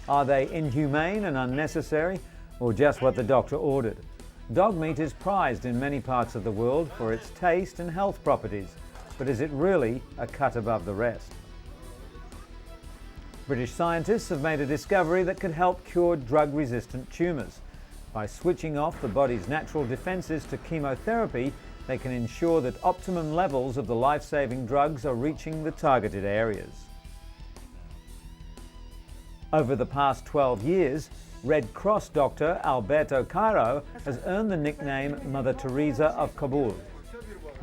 Are they inhumane and unnecessary, or just what the doctor ordered? Dog meat is prized in many parts of the world for its taste and health properties, but is it really a cut above the rest? British scientists have made a discovery that could help cure drug-resistant tumours. By switching off the body's natural defences to chemotherapy, they can ensure that optimum levels of the life-saving drugs are reaching the targeted areas. Over the past 12 years, Red Cross doctor Alberto Cairo has earned the nickname Mother Teresa of Kabul.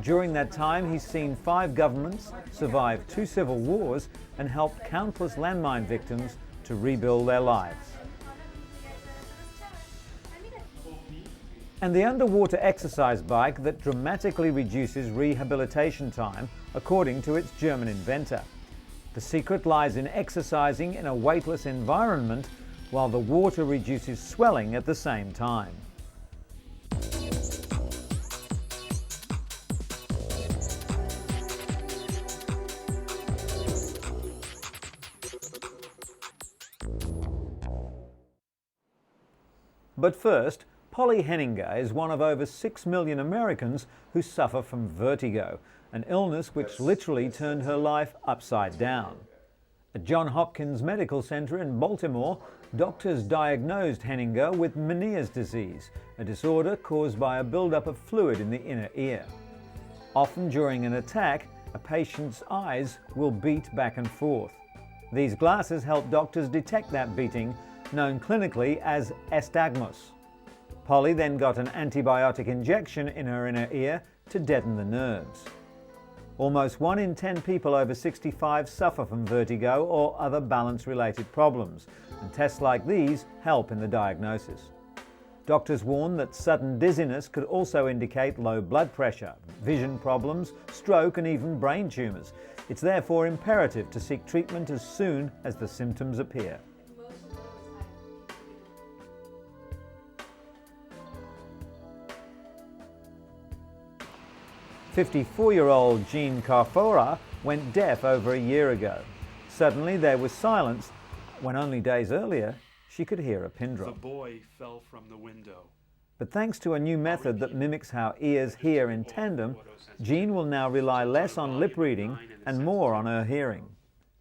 During that time, he's seen 5 governments, survived 2 civil wars, and helped countless landmine victims to rebuild their lives. And the underwater exercise bike that dramatically reduces rehabilitation time, according to its German inventor. The secret lies in exercising in a weightless environment while the water reduces swelling at the same time. But first, Polly Henninger is one of over 6 million Americans who suffer from vertigo, an illness which literally turned her life upside down. At Johns Hopkins Medical Center in Baltimore, doctors diagnosed Henninger with Meniere's disease, a disorder caused by a buildup of fluid in the inner ear. Often during an attack, a patient's eyes will beat back and forth. These glasses help doctors detect that beating, known clinically as astagmos. Polly then got an antibiotic injection in her inner ear to deaden the nerves. Almost 1 in 10 people over 65 suffer from vertigo or other balance-related problems, and tests like these help in the diagnosis. Doctors warn that sudden dizziness could also indicate low blood pressure, vision problems, stroke, and even brain tumours. It's therefore imperative to seek treatment as soon as the symptoms appear. 54-year-old Jean Carfora went deaf over a year ago. Suddenly there was silence when only days earlier she could hear a pin drop. The boy fell from the window. But thanks to a new method that mimics how ears hear in tandem, Jean will now rely less on lip reading and more on her hearing.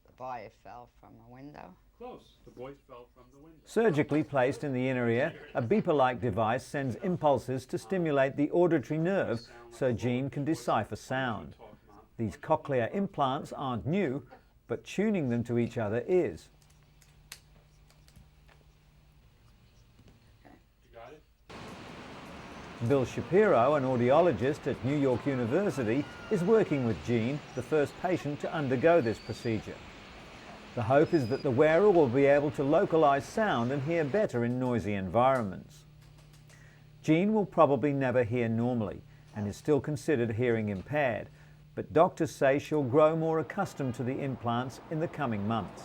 The boy fell from the window. Close. The boy fell from the window. Surgically placed in the inner ear, a beeper-like device sends impulses to stimulate the auditory nerve so Jean can decipher sound. These cochlear implants aren't new, but tuning them to each other is. Bill Shapiro, an audiologist at New York University, is working with Jean, the first patient to undergo this procedure. The hope is that the wearer will be able to localize sound and hear better in noisy environments. Jean will probably never hear normally and is still considered hearing impaired, but doctors say she'll grow more accustomed to the implants in the coming months.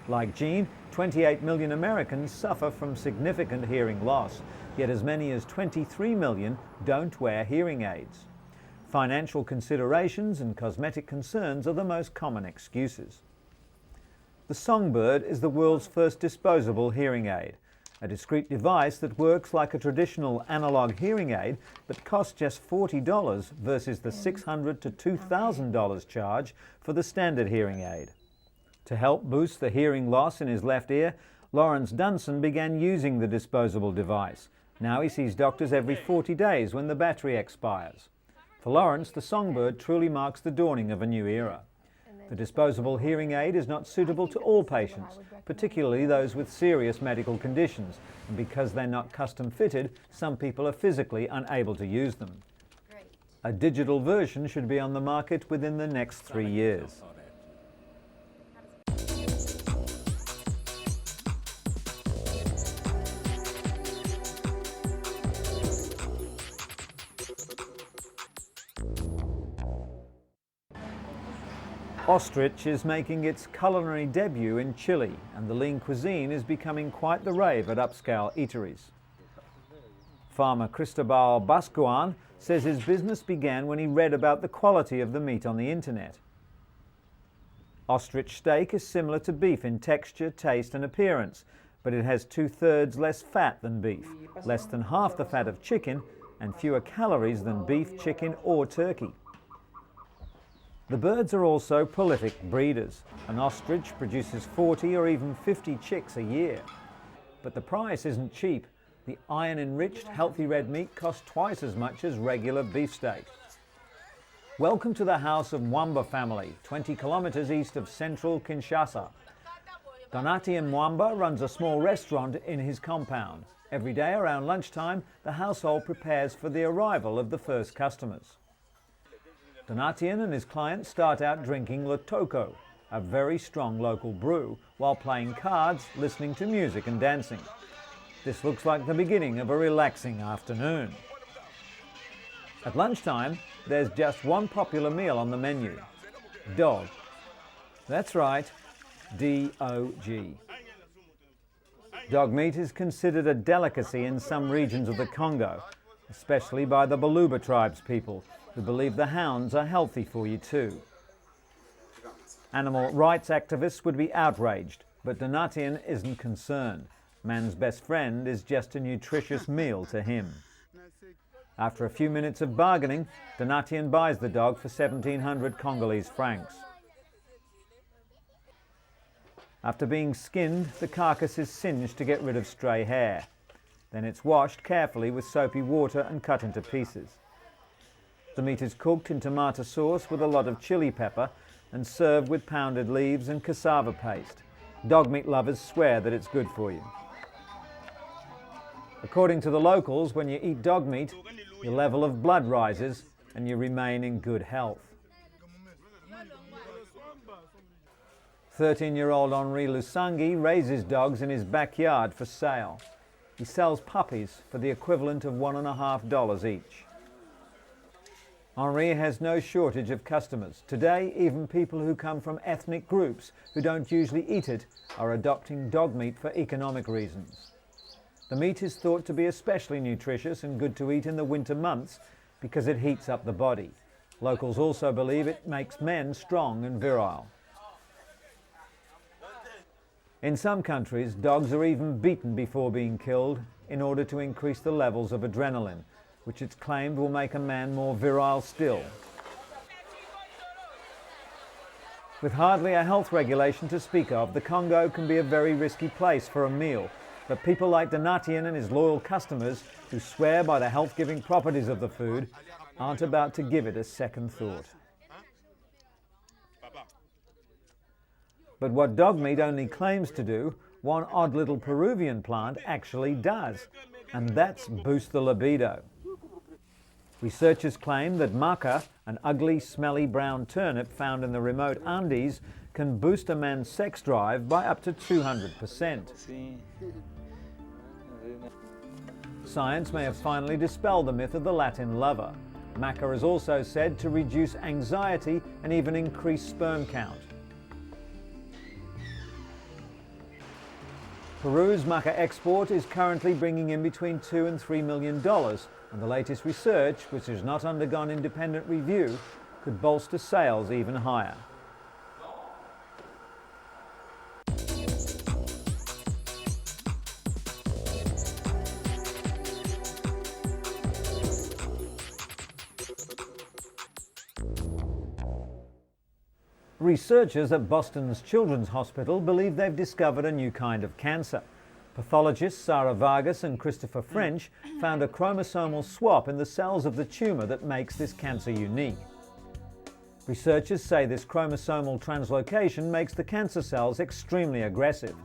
Like Jean, 28 million Americans suffer from significant hearing loss, yet as many as 23 million don't wear hearing aids. Financial considerations and cosmetic concerns are the most common excuses. The Songbird is the world's first disposable hearing aid, a discrete device that works like a traditional analog hearing aid but costs just $40 versus the $600 to $2,000 charge for the standard hearing aid. To help boost the hearing loss in his left ear, Lawrence Dunson began using the disposable device. Now he sees doctors every 40 days when the battery expires. For Lawrence, the Songbird truly marks the dawning of a new era. The disposable hearing aid is not suitable to all patients, particularly those with serious medical conditions, and because they're not custom fitted, some people are physically unable to use them. A digital version should be on the market within the next 3 years. Ostrich is making its culinary debut in Chile, and the lean cuisine is becoming quite the rave at upscale eateries. Farmer Cristobal Bascuan says his business began when he read about the quality of the meat on the internet. Ostrich steak is similar to beef in texture, taste and appearance, but it has 2/3 less fat than beef, less than half the fat of chicken, and fewer calories than beef, chicken or turkey. The birds are also prolific breeders. An ostrich produces 40 or even 50 chicks a year. But the price isn't cheap. The iron-enriched, healthy red meat costs twice as much as regular beefsteak. Welcome to the house of Mwamba family, 20 kilometers east of central Kinshasa. Donati Mwamba runs a small restaurant in his compound. Every day around lunchtime, the household prepares for the arrival of the first customers. Donatien and his clients start out drinking Lotoko, a very strong local brew, while playing cards, listening to music and dancing. This looks like the beginning of a relaxing afternoon. At lunchtime, there's just one popular meal on the menu: dog. That's right, D-O-G. Dog meat is considered a delicacy in some regions of the Congo, especially by the Baluba tribes people, who believe the hounds are healthy for you too. Animal rights activists would be outraged, but Donatien isn't concerned. Man's best friend is just a nutritious meal to him. After a few minutes of bargaining, Donatien buys the dog for 1,700 Congolese francs. After being skinned, the carcass is singed to get rid of stray hair. Then it's washed carefully with soapy water and cut into pieces. The meat is cooked in tomato sauce with a lot of chili pepper and served with pounded leaves and cassava paste. Dog meat lovers swear that it's good for you. According to the locals, when you eat dog meat, your level of blood rises and you remain in good health. 13-year-old Henri Lusangi raises dogs in his backyard for sale. He sells puppies for the equivalent of $1.50 each. Henri has no shortage of customers. Today, even people who come from ethnic groups who don't usually eat it are adopting dog meat for economic reasons. The meat is thought to be especially nutritious and good to eat in the winter months because it heats up the body. Locals also believe it makes men strong and virile. In some countries, dogs are even beaten before being killed in order to increase the levels of adrenaline, which it's claimed will make a man more virile still. With hardly a health regulation to speak of, the Congo can be a very risky place for a meal, but people like Donatien and his loyal customers, who swear by the health-giving properties of the food, aren't about to give it a second thought. But what dog meat only claims to do, one odd little Peruvian plant actually does, and that's boost the libido. Researchers claim that maca, an ugly, smelly brown turnip found in the remote Andes, can boost a man's sex drive by up to 200%. Science may have finally dispelled the myth of the Latin lover. Maca is also said to reduce anxiety and even increase sperm count. Peru's maca export is currently bringing in between $2 and $3 million, and the latest research, which has not undergone independent review, could bolster sales even higher. Researchers at Boston's Children's Hospital believe they've discovered a new kind of cancer. Pathologists Sarah Vargas and Christopher French found a chromosomal swap in the cells of the tumour that makes this cancer unique. Researchers say this chromosomal translocation makes the cancer cells extremely aggressive.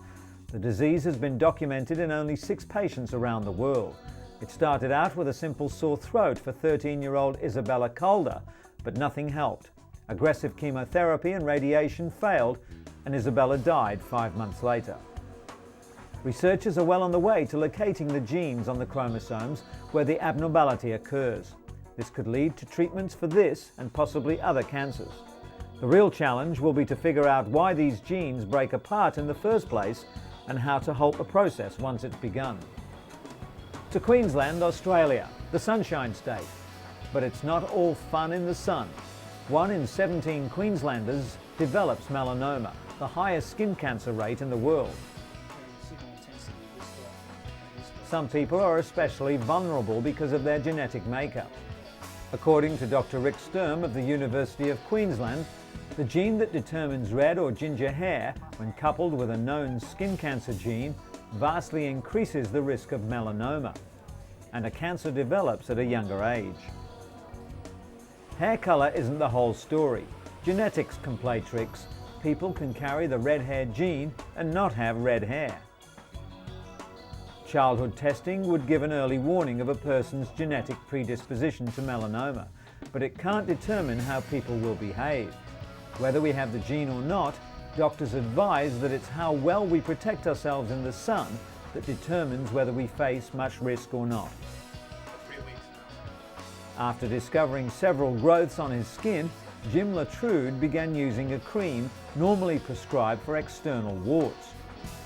The disease has been documented in only 6 patients around the world. It started out with a simple sore throat for 13-year-old Isabella Calder, but nothing helped. Aggressive chemotherapy and radiation failed, and Isabella died 5 months later. Researchers are well on the way to locating the genes on the chromosomes where the abnormality occurs. This could lead to treatments for this and possibly other cancers. The real challenge will be to figure out why these genes break apart in the first place and how to halt the process once it's begun. To Queensland, Australia, the Sunshine State. But it's not all fun in the sun. 1 in 17 Queenslanders develops melanoma, the highest skin cancer rate in the world. Some people are especially vulnerable because of their genetic makeup. According to Dr. Rick Sturm of the University of Queensland, the gene that determines red or ginger hair, when coupled with a known skin cancer gene, vastly increases the risk of melanoma, and a cancer develops at a younger age. Hair colour isn't the whole story. Genetics can play tricks. People can carry the red hair gene and not have red hair. Childhood testing would give an early warning of a person's genetic predisposition to melanoma, but it can't determine how people will behave. Whether we have the gene or not, doctors advise that it's how well we protect ourselves in the sun that determines whether we face much risk or not. After discovering several growths on his skin, Jim Latrude began using a cream normally prescribed for external warts.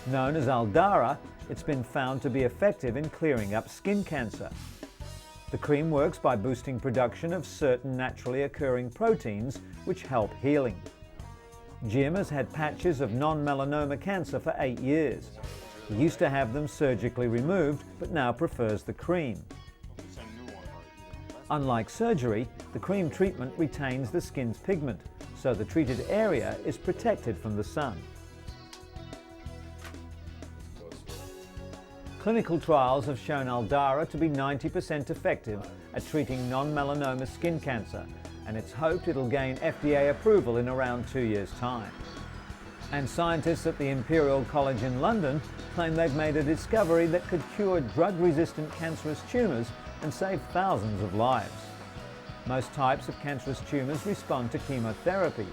Known as Aldara, it's been found to be effective in clearing up skin cancer. The cream works by boosting production of certain naturally occurring proteins which help healing. Jim has had patches of non-melanoma cancer for 8 years. He used to have them surgically removed, but now prefers the cream. Unlike surgery, the cream treatment retains the skin's pigment, so the treated area is protected from the sun. Clinical trials have shown Aldara to be 90% effective at treating non-melanoma skin cancer, and it's hoped it'll gain FDA approval in around 2 years' time. And scientists at the Imperial College in London claim they've made a discovery that could cure drug-resistant cancerous tumours and save thousands of lives. Most types of cancerous tumours respond to chemotherapy,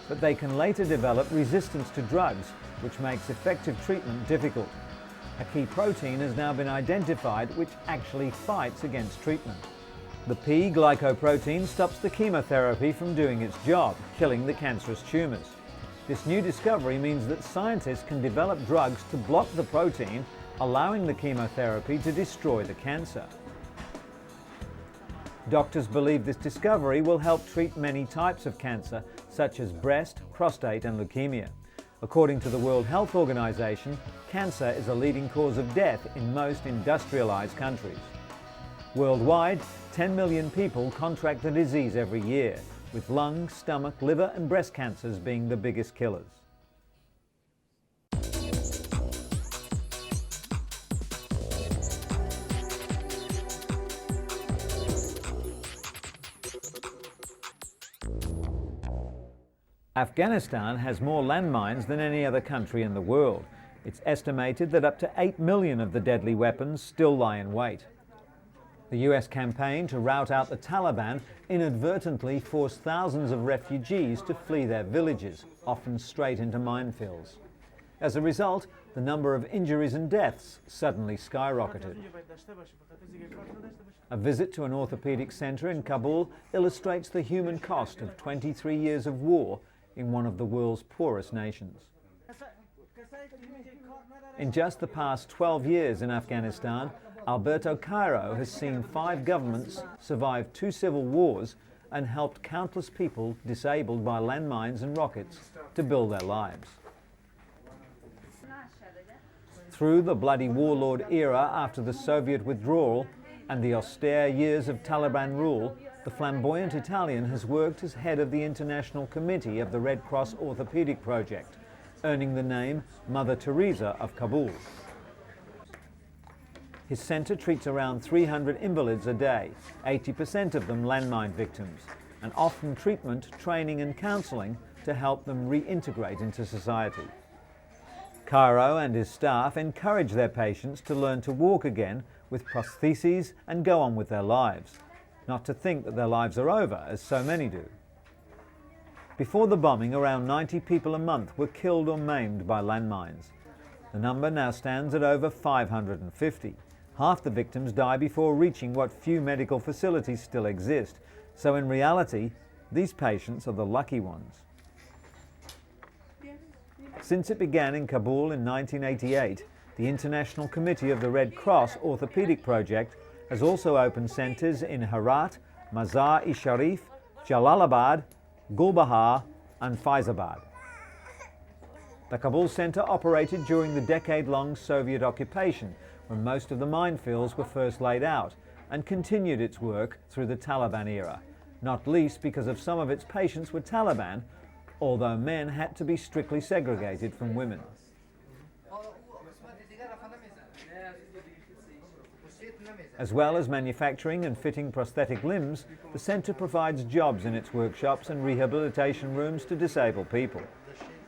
but they can later develop resistance to drugs, which makes effective treatment difficult. A key protein has now been identified which actually fights against treatment. The P-glycoprotein stops the chemotherapy from doing its job, killing the cancerous tumours. This new discovery means that scientists can develop drugs to block the protein, allowing the chemotherapy to destroy the cancer. Doctors believe this discovery will help treat many types of cancer, such as breast, prostate and leukemia. According to the World Health Organization, cancer is a leading cause of death in most industrialized countries. Worldwide, 10 million people contract the disease every year, with lung, stomach, liver and breast cancers being the biggest killers. Afghanistan has more landmines than any other country in the world. It's estimated that up to 8 million of the deadly weapons still lie in wait. The US campaign to rout out the Taliban inadvertently forced thousands of refugees to flee their villages, often straight into minefields. As a result, the number of injuries and deaths suddenly skyrocketed. A visit to an orthopedic centre in Kabul illustrates the human cost of 23 years of war in one of the world's poorest nations. In just the past 12 years in Afghanistan, Alberto Cairo has seen 5 governments survive 2 civil wars and helped countless people disabled by landmines and rockets to build their lives. Through the bloody warlord era after the Soviet withdrawal and the austere years of Taliban rule, the flamboyant Italian has worked as head of the International Committee of the Red Cross Orthopedic Project, earning the name Mother Teresa of Kabul. His centre treats around 300 invalids a day, 80% of them landmine victims, and often treatment, training and counselling to help them reintegrate into society. Cairo and his staff encourage their patients to learn to walk again with prostheses and go on with their lives, not to think that their lives are over, as so many do. Before the bombing, around 90 people a month were killed or maimed by landmines. The number now stands at over 550. Half the victims die before reaching what few medical facilities still exist, so in reality, these patients are the lucky ones. Since it began in Kabul in 1988, the International Committee of the Red Cross Orthopedic Project has also opened centres in Herat, Mazar-e-Sharif, Jalalabad, Gulbahar, and Faizabad. The Kabul centre operated during the decade-long Soviet occupation, when most of the minefields were first laid out, and continued its work through the Taliban era, not least because of some of its patients were Taliban, although men had to be strictly segregated from women. As well as manufacturing and fitting prosthetic limbs, the centre provides jobs in its workshops and rehabilitation rooms to disabled people.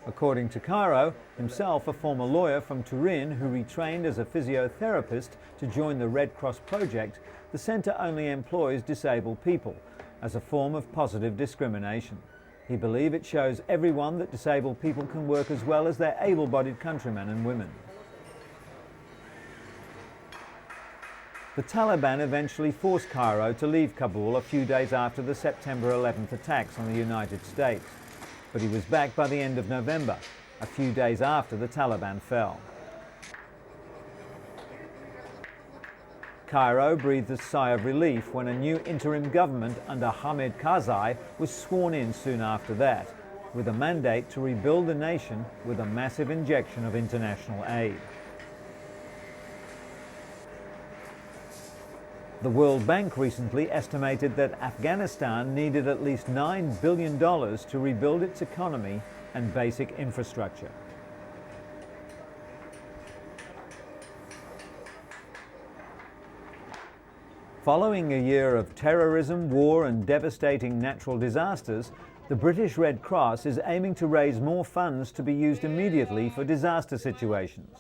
According to Cairo, himself a former lawyer from Turin who retrained as a physiotherapist to join the Red Cross project, the centre only employs disabled people as a form of positive discrimination. He believes it shows everyone that disabled people can work as well as their able-bodied countrymen and women. The Taliban eventually forced Cairo to leave Kabul a few days after the September 11th attacks on the United States, but he was back by the end of November, a few days after the Taliban fell. Cairo breathed a sigh of relief when a new interim government under Hamid Karzai was sworn in soon after that, with a mandate to rebuild the nation with a massive injection of international aid. The World Bank recently estimated that Afghanistan needed at least $9 billion to rebuild its economy and basic infrastructure. Following a year of terrorism, war and devastating natural disasters, the British Red Cross is aiming to raise more funds to be used immediately for disaster situations.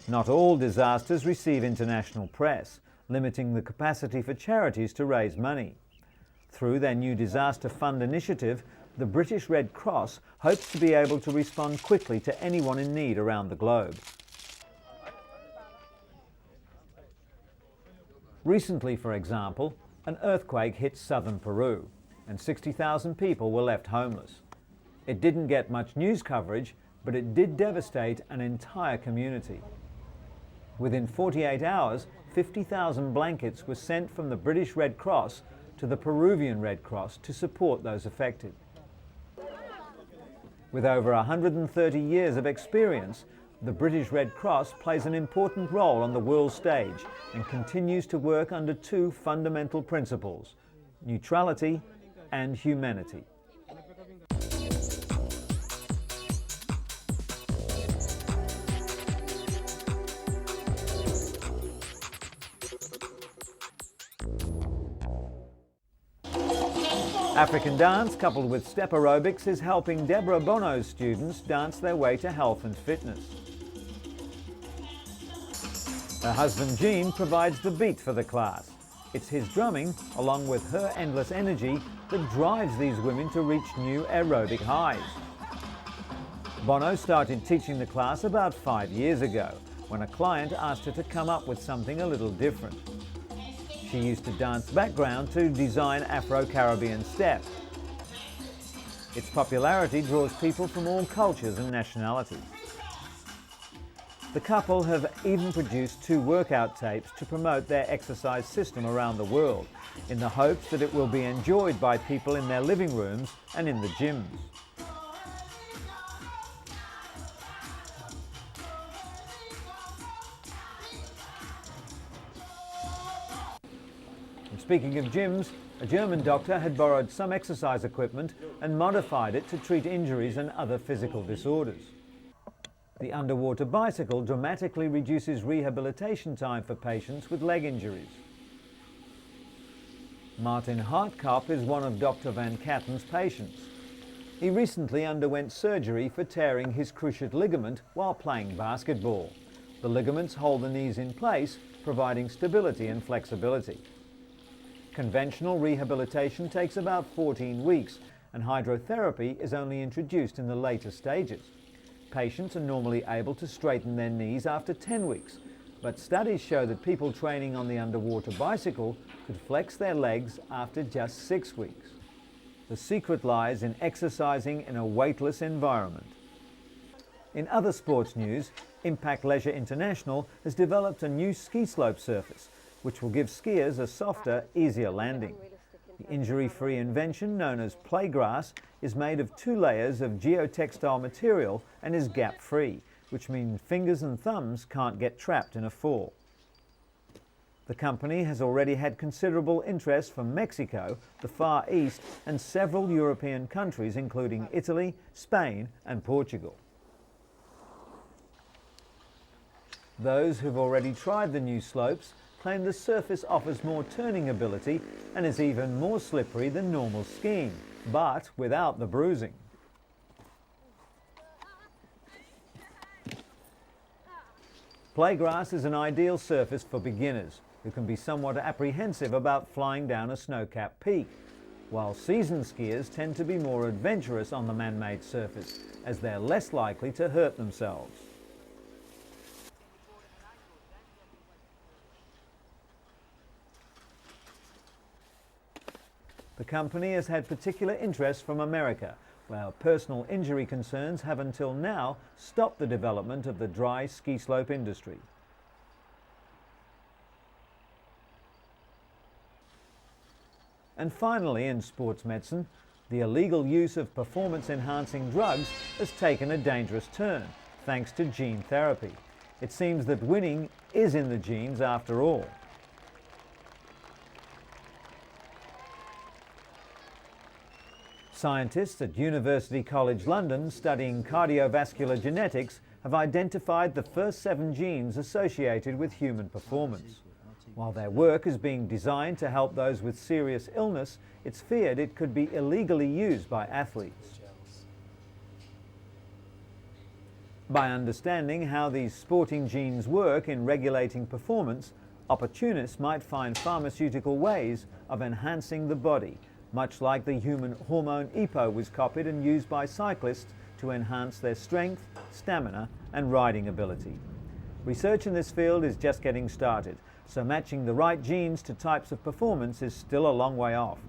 Not all disasters receive international press, limiting the capacity for charities to raise money. Through their new Disaster Fund initiative, the British Red Cross hopes to be able to respond quickly to anyone in need around the globe. Recently, for example, an earthquake hit southern Peru, and 60,000 people were left homeless. It didn't get much news coverage, but it did devastate an entire community. Within 48 hours, 50,000 blankets were sent from the British Red Cross to the Peruvian Red Cross to support those affected. With over 130 years of experience, the British Red Cross plays an important role on the world stage and continues to work under two fundamental principles: neutrality and humanity. African dance coupled with step aerobics is helping Deborah Bono's students dance their way to health and fitness. Her husband Gene provides the beat for the class. It's his drumming, along with her endless energy, that drives these women to reach new aerobic highs. Bono started teaching the class about 5 years ago, when a client asked her to come up with something a little different. She used a dance background to design Afro-Caribbean step. Its popularity draws people from all cultures and nationalities. The couple have even produced 2 workout tapes to promote their exercise system around the world, in the hopes that it will be enjoyed by people in their living rooms and in the gyms. Speaking of gyms, a German doctor had borrowed some exercise equipment and modified it to treat injuries and other physical disorders. The underwater bicycle dramatically reduces rehabilitation time for patients with leg injuries. Martin Hartkop is one of Dr. Van Katten's patients. He recently underwent surgery for tearing his cruciate ligament while playing basketball. The ligaments hold the knees in place, providing stability and flexibility. Conventional rehabilitation takes about 14 weeks, and hydrotherapy is only introduced in the later stages. Patients are normally able to straighten their knees after 10 weeks, but studies show that people training on the underwater bicycle could flex their legs after just 6 weeks. The secret lies in exercising in a weightless environment. In other sports news, Impact Leisure International has developed a new ski slope surface, which will give skiers a softer, easier landing. The injury-free invention known as playgrass is made of 2 layers of geotextile material and is gap-free, which means fingers and thumbs can't get trapped in a fall. The company has already had considerable interest from Mexico, the Far East and several European countries including Italy, Spain and Portugal. Those who've already tried the new slopes claim the surface offers more turning ability and is even more slippery than normal skiing, but without the bruising. Playgrass is an ideal surface for beginners who can be somewhat apprehensive about flying down a snow-capped peak, while seasoned skiers tend to be more adventurous on the man-made surface as they're less likely to hurt themselves. The company has had particular interest from America, where personal injury concerns have until now stopped the development of the dry ski slope industry. And finally, in sports medicine, the illegal use of performance-enhancing drugs has taken a dangerous turn, thanks to gene therapy. It seems that winning is in the genes after all. Scientists at University College London studying cardiovascular genetics have identified the first 7 genes associated with human performance. While their work is being designed to help those with serious illness, it's feared it could be illegally used by athletes. By understanding how these sporting genes work in regulating performance, opportunists might find pharmaceutical ways of enhancing the body, much like the human hormone EPO was copied and used by cyclists to enhance their strength, stamina and riding ability. Research in this field is just getting started, so matching the right genes to types of performance is still a long way off.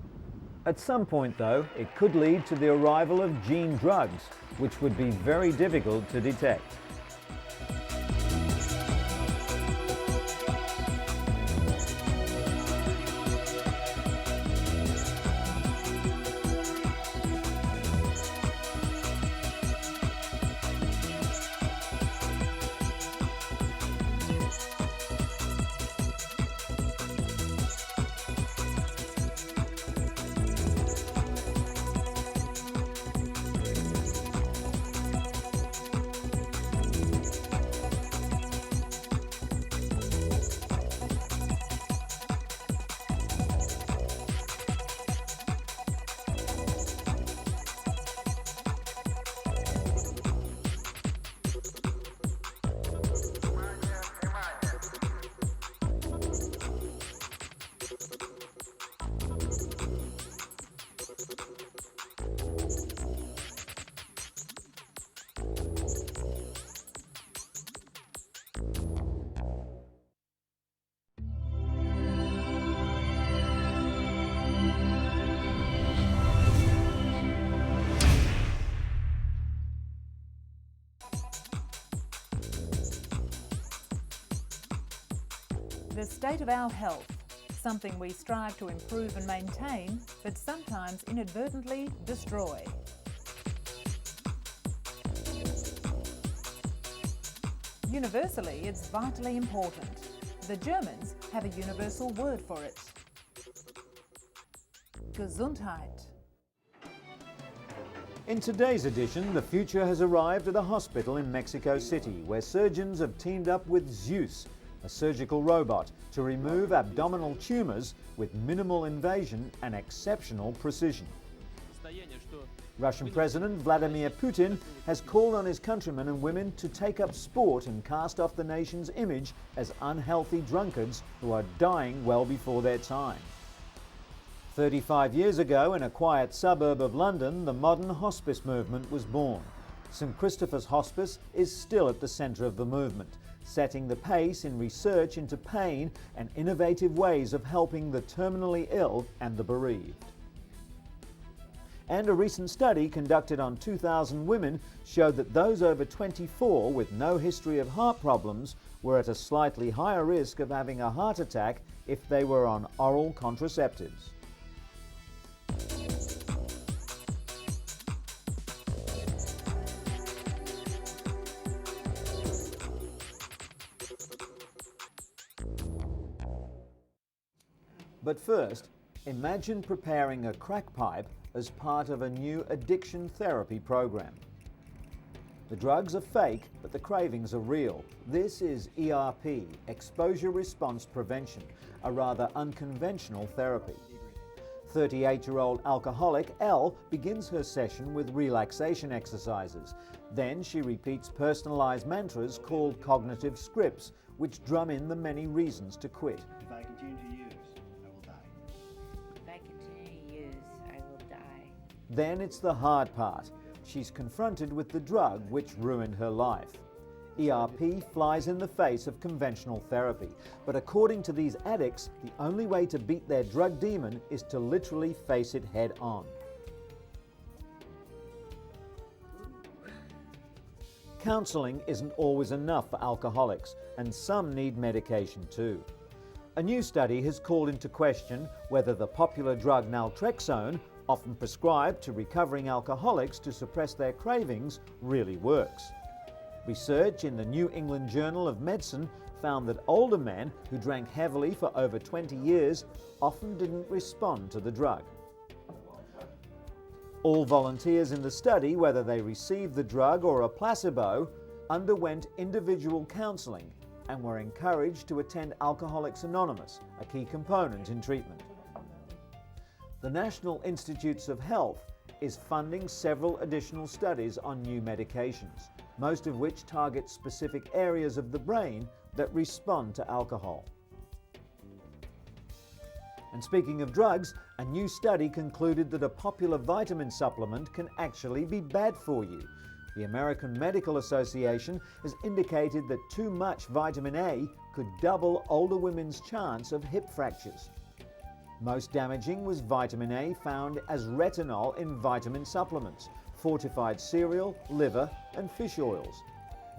At some point though, it could lead to the arrival of gene drugs, which would be very difficult to detect. The state of our health, something we strive to improve and maintain, but sometimes inadvertently destroy. Universally, it's vitally important. The Germans have a universal word for it. Gesundheit. In today's edition, the future has arrived at a hospital in Mexico City where surgeons have teamed up with Zeus, a surgical robot, to remove abdominal tumours with minimal invasion and exceptional precision. Russian President Vladimir Putin has called on his countrymen and women to take up sport and cast off the nation's image as unhealthy drunkards who are dying well before their time. 35 years ago, in a quiet suburb of London, the modern hospice movement was born. St Christopher's Hospice is still at the centre of the movement, setting the pace in research into pain and innovative ways of helping the terminally ill and the bereaved. And a recent study conducted on 2,000 women showed that those over 24 with no history of heart problems were at a slightly higher risk of having a heart attack if they were on oral contraceptives. But first, imagine preparing a crack pipe as part of a new addiction therapy program. The drugs are fake, but the cravings are real. This is ERP, Exposure Response Prevention, a rather unconventional therapy. 38-year-old alcoholic Elle begins her session with relaxation exercises. Then she repeats personalized mantras called cognitive scripts, which drum in the many reasons to quit. If I continue to use, I will die. If I continue to use, I will die. Then it's the hard part. She's confronted with the drug which ruined her life. ERP flies in the face of conventional therapy, but according to these addicts, the only way to beat their drug demon is to literally face it head on. Counselling isn't always enough for alcoholics, and some need medication too. A new study has called into question whether the popular drug naltrexone, often prescribed to recovering alcoholics to suppress their cravings, really works. Research in the New England Journal of Medicine found that older men who drank heavily for over 20 years often didn't respond to the drug. All volunteers in the study, whether they received the drug or a placebo, underwent individual counselling and were encouraged to attend Alcoholics Anonymous, a key component in treatment. The National Institutes of Health is funding several additional studies on new medications, most of which target specific areas of the brain that respond to alcohol. And speaking of drugs, a new study concluded that a popular vitamin supplement can actually be bad for you. The American Medical Association has indicated that too much vitamin A could double older women's chance of hip fractures. Most damaging was vitamin A found as retinol in vitamin supplements, fortified cereal, liver, and fish oils.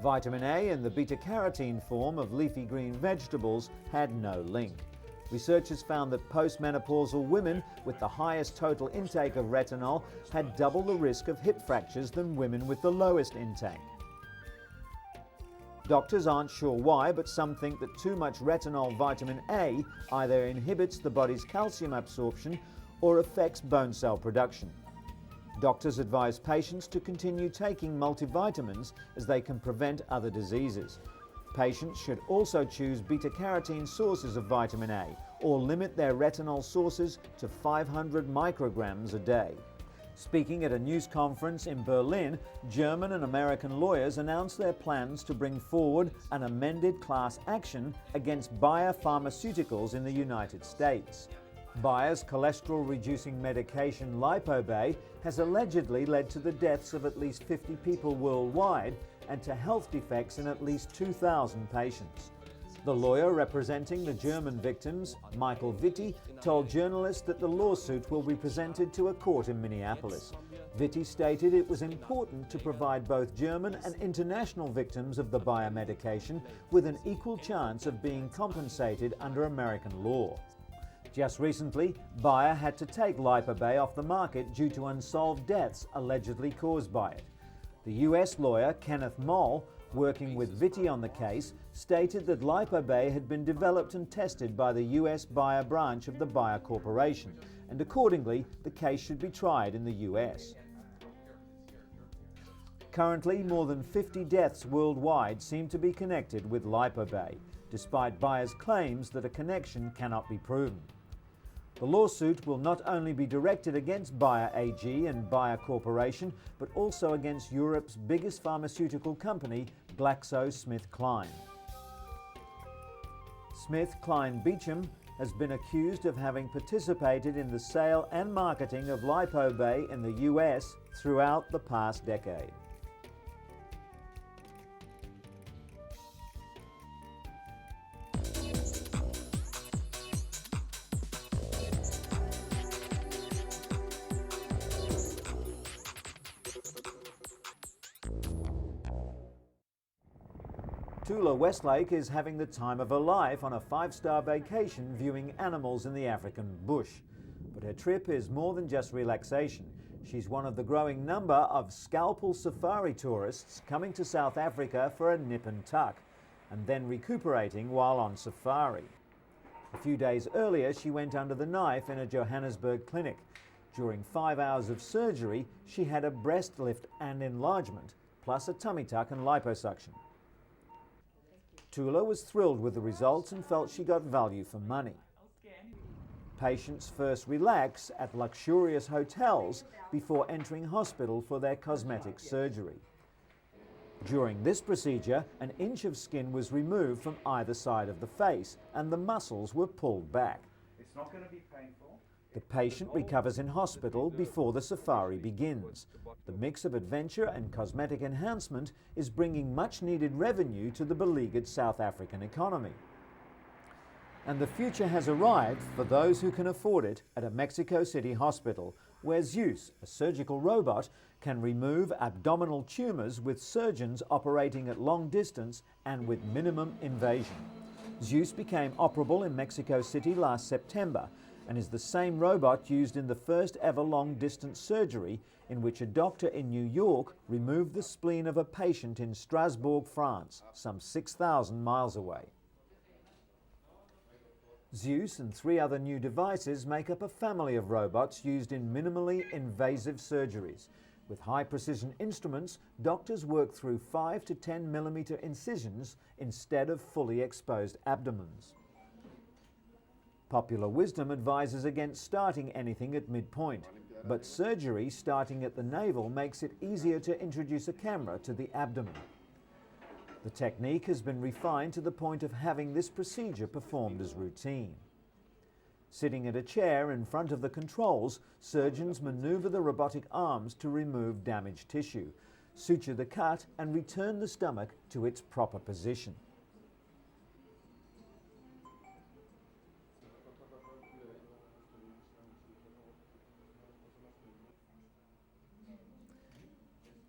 Vitamin A in the beta-carotene form of leafy green vegetables had no link. Researchers found that postmenopausal women with the highest total intake of retinol had double the risk of hip fractures than women with the lowest intake. Doctors aren't sure why, but some think that too much retinol vitamin A either inhibits the body's calcium absorption or affects bone cell production. Doctors advise patients to continue taking multivitamins as they can prevent other diseases. Patients should also choose beta-carotene sources of vitamin A or limit their retinol sources to 500 micrograms a day. Speaking at a news conference in Berlin, German and American lawyers announced their plans to bring forward an amended class action against Bayer Pharmaceuticals in the United States. Bayer's cholesterol-reducing medication Lipobay has allegedly led to the deaths of at least 50 people worldwide and to health defects in at least 2,000 patients. The lawyer representing the German victims, Michael Vitti, told journalists that the lawsuit will be presented to a court in Minneapolis. Vitti stated it was important to provide both German and international victims of the Bayer medication with an equal chance of being compensated under American law. Just recently, Bayer had to take Lipobay off the market due to unsolved deaths allegedly caused by it. The US lawyer Kenneth Moll, working with Vitti on the case, stated that Lipobay had been developed and tested by the US Bayer branch of the Bayer Corporation, and accordingly, the case should be tried in the US. Currently, more than 50 deaths worldwide seem to be connected with Lipobay, despite Bayer's claims that a connection cannot be proven. The lawsuit will not only be directed against Bayer AG and Bayer Corporation, but also against Europe's biggest pharmaceutical company, GlaxoSmithKline. SmithKline Beecham has been accused of having participated in the sale and marketing of Lipobay in the US throughout the past decade. Tula Westlake is having the time of her life on a 5-star vacation viewing animals in the African bush. But her trip is more than just relaxation. She's one of the growing number of scalpel safari tourists coming to South Africa for a nip and tuck, and then recuperating while on safari. A few days earlier, she went under the knife in a Johannesburg clinic. During 5 hours of surgery, she had a breast lift and enlargement, plus a tummy tuck and liposuction. Tula was thrilled with the results and felt she got value for money. Patients first relax at luxurious hotels before entering hospital for their cosmetic surgery. During this procedure, an inch of skin was removed from either side of the face and the muscles were pulled back. It's not going to be painful. The patient recovers in hospital before the safari begins. The mix of adventure and cosmetic enhancement is bringing much needed revenue to the beleaguered South African economy. And the future has arrived for those who can afford it at a Mexico City hospital, where Zeus, a surgical robot, can remove abdominal tumours with surgeons operating at long distance and with minimum invasion. Zeus became operable in Mexico City last September and is the same robot used in the first ever long-distance surgery in which a doctor in New York removed the spleen of a patient in Strasbourg, France, some 6,000 miles away. Zeus and 3 other new devices make up a family of robots used in minimally invasive surgeries. With high-precision instruments, doctors work through 5 to 10 millimeter incisions instead of fully exposed abdomens. Popular wisdom advises against starting anything at midpoint, but surgery starting at the navel makes it easier to introduce a camera to the abdomen. The technique has been refined to the point of having this procedure performed as routine. Sitting at a chair in front of the controls, surgeons maneuver the robotic arms to remove damaged tissue, suture the cut and return the stomach to its proper position.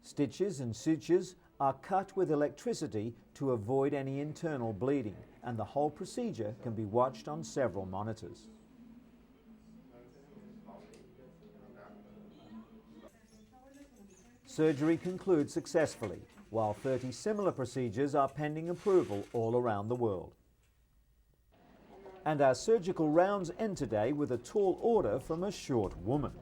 Stitches and sutures are cut with electricity to avoid any internal bleeding, and the whole procedure can be watched on several monitors. Surgery concludes successfully, while 30 similar procedures are pending approval all around the world. And our surgical rounds end today with a tall order from a short woman.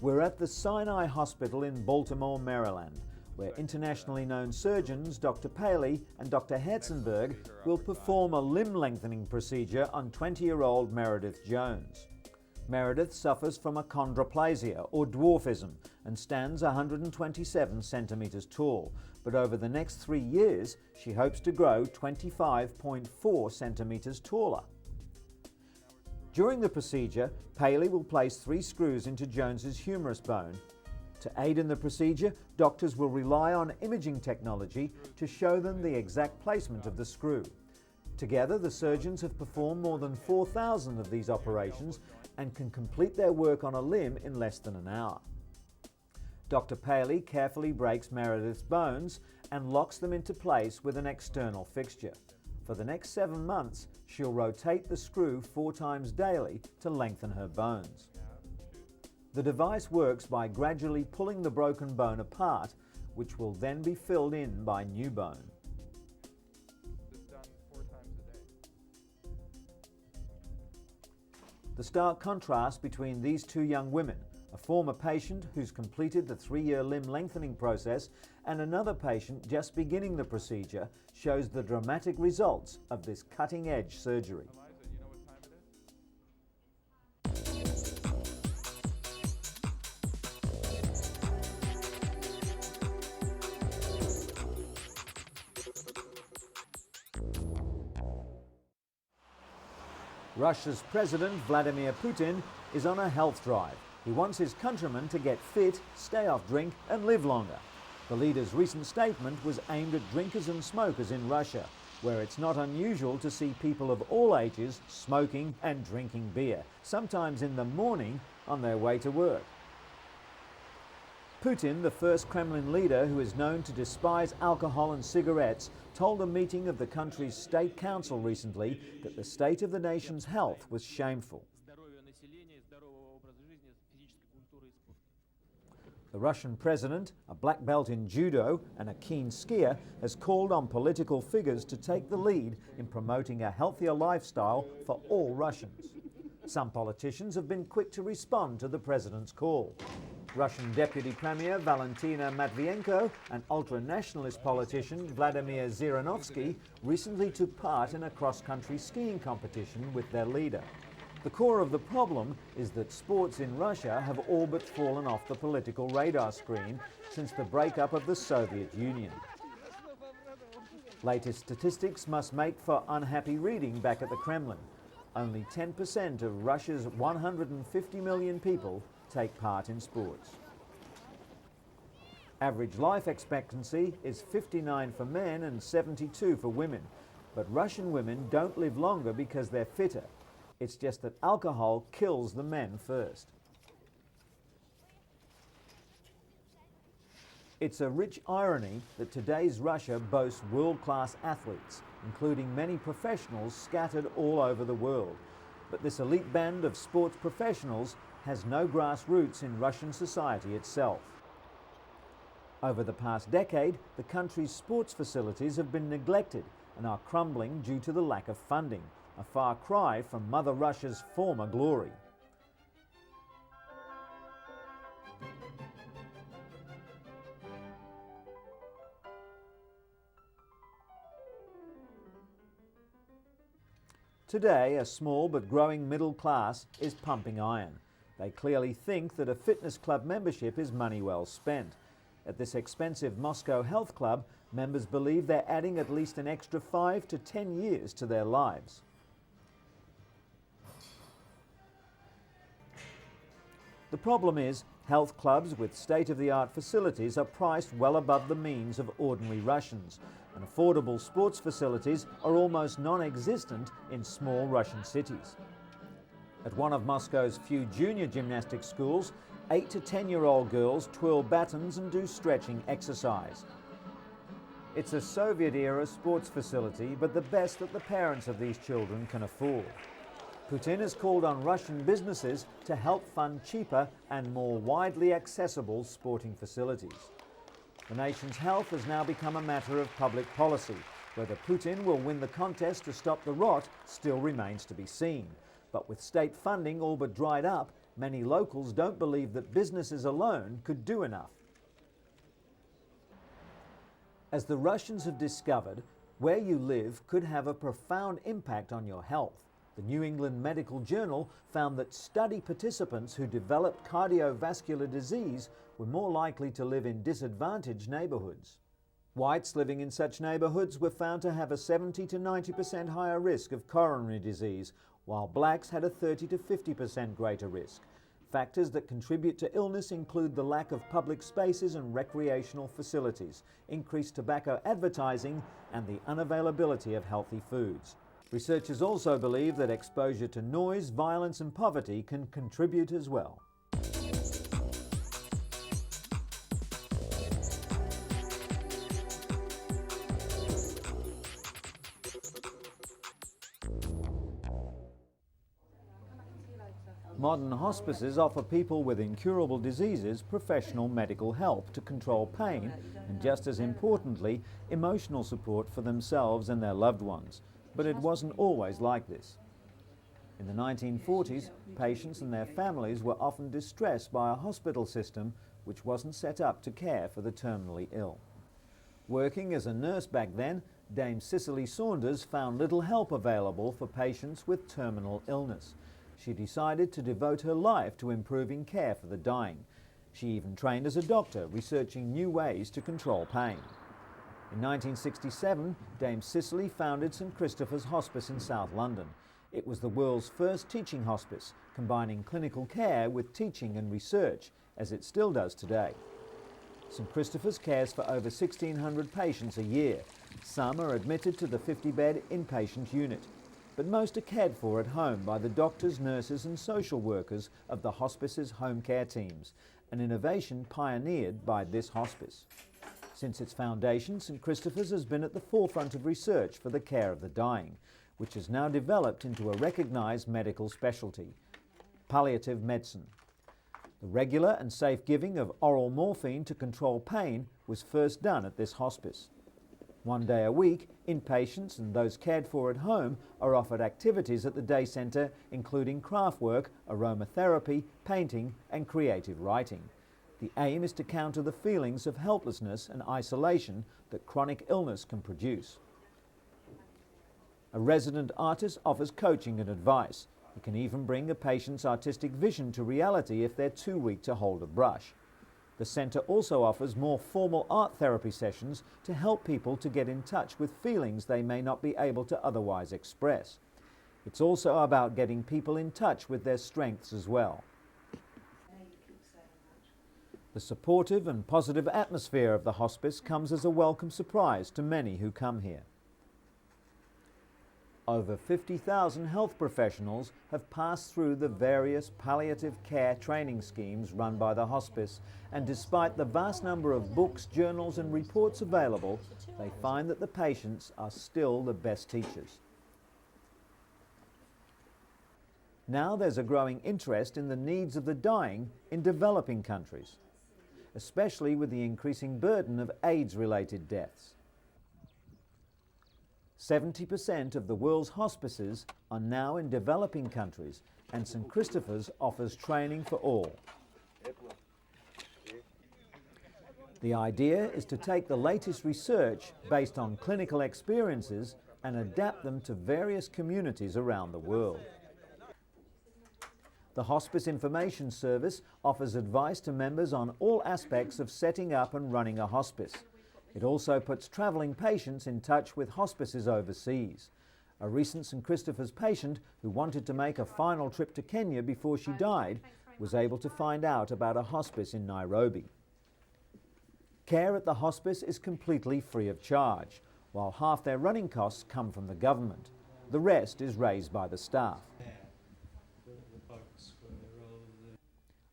We're at the Sinai Hospital in Baltimore, Maryland, where internationally known surgeons Dr. Paley and Dr. Herzenberg will perform a limb lengthening procedure on 20-year-old Meredith Jones. Meredith suffers from achondroplasia or dwarfism and stands 127 centimetres tall, but over the next 3 years she hopes to grow 25.4 centimetres taller. During the procedure, Paley will place 3 screws into Jones's humerus bone. To aid in the procedure, doctors will rely on imaging technology to show them the exact placement of the screw. Together, the surgeons have performed more than 4,000 of these operations and can complete their work on a limb in less than an hour. Dr. Paley carefully breaks Meredith's bones and locks them into place with an external fixture. For the next 7 months, she'll rotate the screw 4 times daily to lengthen her bones. The device works by gradually pulling the broken bone apart, which will then be filled in by new bone. It's done 4 times a day. The stark contrast between these 2 young women, a former patient who's completed the 3-year limb lengthening process and another patient just beginning the procedure, shows the dramatic results of this cutting-edge surgery. Eliza, you know what time it is? Russia's President Vladimir Putin is on a health drive. He wants his countrymen to get fit, stay off drink and live longer. The leader's recent statement was aimed at drinkers and smokers in Russia, where it's not unusual to see people of all ages smoking and drinking beer, sometimes in the morning on their way to work. Putin, the first Kremlin leader who is known to despise alcohol and cigarettes, told a meeting of the country's state council recently that the state of the nation's health was shameful. The Russian president, a black belt in judo and a keen skier, has called on political figures to take the lead in promoting a healthier lifestyle for all Russians. Some politicians have been quick to respond to the president's call. Russian Deputy Premier Valentina Matvienko and ultra-nationalist politician Vladimir Zhirinovsky recently took part in a cross-country skiing competition with their leader. The core of the problem is that sports in Russia have all but fallen off the political radar screen since the breakup of the Soviet Union. Latest statistics must make for unhappy reading back at the Kremlin. Only 10% of Russia's 150 million people take part in sports. Average life expectancy is 59 for men and 72 for women, but Russian women don't live longer because they're fitter. It's just that alcohol kills the men first. It's a rich irony that today's Russia boasts world-class athletes, including many professionals scattered all over the world. But this elite band of sports professionals has no grassroots in Russian society itself. Over the past decade, the country's sports facilities have been neglected and are crumbling due to the lack of funding, a far cry from Mother Russia's former glory. Today, a small but growing middle class is pumping iron. They clearly think that a fitness club membership is money well spent. At this expensive Moscow health club, members believe they're adding at least an extra 5 to 10 years to their lives. The problem is, health clubs with state-of-the-art facilities are priced well above the means of ordinary Russians, and affordable sports facilities are almost non-existent in small Russian cities. At one of Moscow's few junior gymnastics schools, 8 to 10-year-old girls twirl batons and do stretching exercise. It's a Soviet-era sports facility, but the best that the parents of these children can afford. Putin has called on Russian businesses to help fund cheaper and more widely accessible sporting facilities. The nation's health has now become a matter of public policy. Whether Putin will win the contest to stop the rot still remains to be seen. But with state funding all but dried up, many locals don't believe that businesses alone could do enough. As the Russians have discovered, where you live could have a profound impact on your health. The New England Medical Journal found that study participants who developed cardiovascular disease were more likely to live in disadvantaged neighborhoods. Whites living in such neighborhoods were found to have a 70 to 90% higher risk of coronary disease, while blacks had a 30 to 50% greater risk. Factors that contribute to illness include the lack of public spaces and recreational facilities, increased tobacco advertising, and the unavailability of healthy foods. Researchers also believe that exposure to noise, violence and poverty can contribute as well. Modern hospices offer people with incurable diseases professional medical help to control pain and, just as importantly, emotional support for themselves and their loved ones. But it wasn't always like this. In the 1940s, patients and their families were often distressed by a hospital system which wasn't set up to care for the terminally ill. Working as a nurse back then, Dame Cicely Saunders found little help available for patients with terminal illness. She decided to devote her life to improving care for the dying. She even trained as a doctor, researching new ways to control pain. In 1967, Dame Cicely founded St Christopher's Hospice in South London. It was the world's first teaching hospice, combining clinical care with teaching and research, as it still does today. St Christopher's cares for over 1,600 patients a year. Some are admitted to the 50-bed inpatient unit, but most are cared for at home by the doctors, nurses and social workers of the hospice's home care teams, an innovation pioneered by this hospice. Since its foundation, St Christopher's has been at the forefront of research for the care of the dying, which has now developed into a recognised medical specialty, palliative medicine. The regular and safe giving of oral morphine to control pain was first done at this hospice. 1 day a week, inpatients and those cared for at home are offered activities at the day centre, including craft work, aromatherapy, painting and creative writing. The aim is to counter the feelings of helplessness and isolation that chronic illness can produce. A resident artist offers coaching and advice. He can even bring a patient's artistic vision to reality if they're too weak to hold a brush. The centre also offers more formal art therapy sessions to help people to get in touch with feelings they may not be able to otherwise express. It's also about getting people in touch with their strengths as well. The supportive and positive atmosphere of the hospice comes as a welcome surprise to many who come here. Over 50,000 health professionals have passed through the various palliative care training schemes run by the hospice, and despite the vast number of books, journals and reports available, they find that the patients are still the best teachers. Now there's a growing interest in the needs of the dying in developing countries, especially with the increasing burden of AIDS-related deaths. 70% of the world's hospices are now in developing countries, and St Christopher's offers training for all. The idea is to take the latest research based on clinical experiences and adapt them to various communities around the world. The Hospice Information Service offers advice to members on all aspects of setting up and running a hospice. It also puts travelling patients in touch with hospices overseas. A recent St Christopher's patient who wanted to make a final trip to Kenya before she died was able to find out about a hospice in Nairobi. Care at the hospice is completely free of charge, while half their running costs come from the government. The rest is raised by the staff.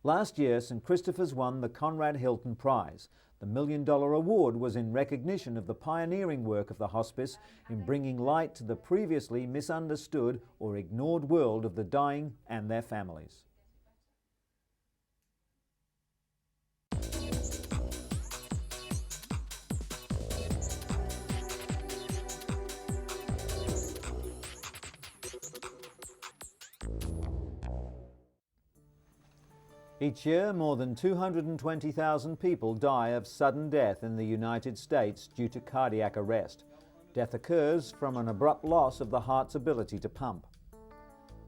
Last year, St Christopher's won the Conrad Hilton Prize. The $1 Million award was in recognition of the pioneering work of the hospice in bringing light to the previously misunderstood or ignored world of the dying and their families. Each year, more than 220,000 people die of sudden death in the United States due to cardiac arrest. Death occurs from an abrupt loss of the heart's ability to pump.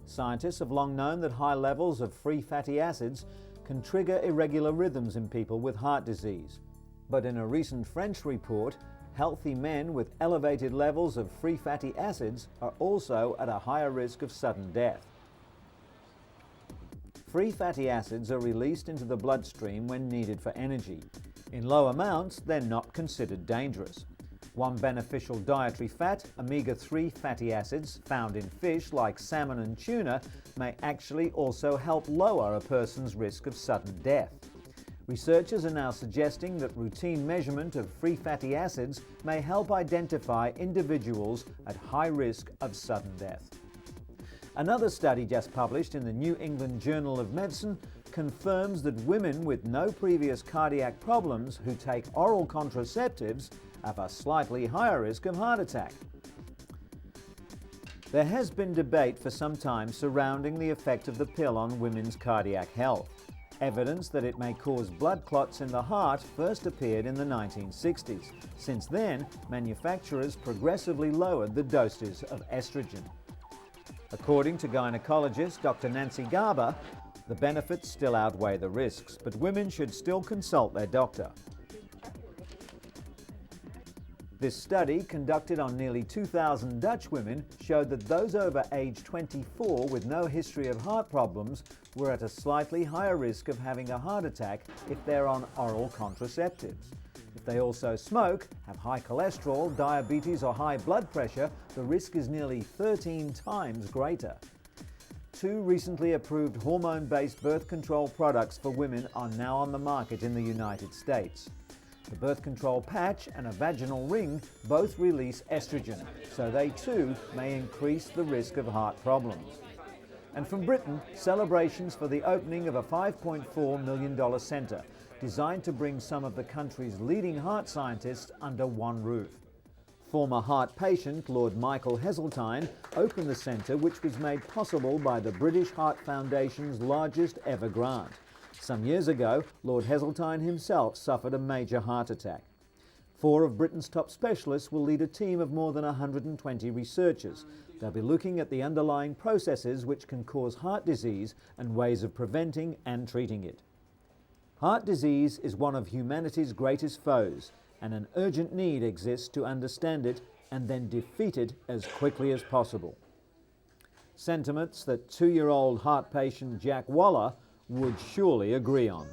Scientists have long known that high levels of free fatty acids can trigger irregular rhythms in people with heart disease. But in a recent French report, healthy men with elevated levels of free fatty acids are also at a higher risk of sudden death. Free fatty acids are released into the bloodstream when needed for energy. In low amounts, they're not considered dangerous. One beneficial dietary fat, omega-3 fatty acids, found in fish like salmon and tuna, may actually also help lower a person's risk of sudden death. Researchers are now suggesting that routine measurement of free fatty acids may help identify individuals at high risk of sudden death. Another study just published in the New England Journal of Medicine confirms that women with no previous cardiac problems who take oral contraceptives have a slightly higher risk of heart attack. There has been debate for some time surrounding the effect of the pill on women's cardiac health. Evidence that it may cause blood clots in the heart first appeared in the 1960s. Since then, manufacturers progressively lowered the doses of estrogen. According to gynecologist Dr. Nancy Garber, the benefits still outweigh the risks, but women should still consult their doctor. This study, conducted on nearly 2,000 Dutch women, showed that those over age 24 with no history of heart problems were at a slightly higher risk of having a heart attack if they're on oral contraceptives. If they also smoke, have high cholesterol, diabetes or high blood pressure, the risk is nearly 13 times greater. 2 recently approved hormone-based birth control products for women are now on the market in the United States. The birth control patch and a vaginal ring both release estrogen, so they too may increase the risk of heart problems. And from Britain, celebrations for the opening of a $5.4 million centre designed to bring some of the country's leading heart scientists under one roof. Former heart patient Lord Michael Heseltine opened the centre, which was made possible by the British Heart Foundation's largest ever grant. Some years ago, Lord Heseltine himself suffered a major heart attack. 4 of Britain's top specialists will lead a team of more than 120 researchers. They'll be looking at the underlying processes which can cause heart disease and ways of preventing and treating it. Heart disease is one of humanity's greatest foes, and an urgent need exists to understand it and then defeat it as quickly as possible. Sentiments that 2-year-old heart patient Jack Waller would surely agree on.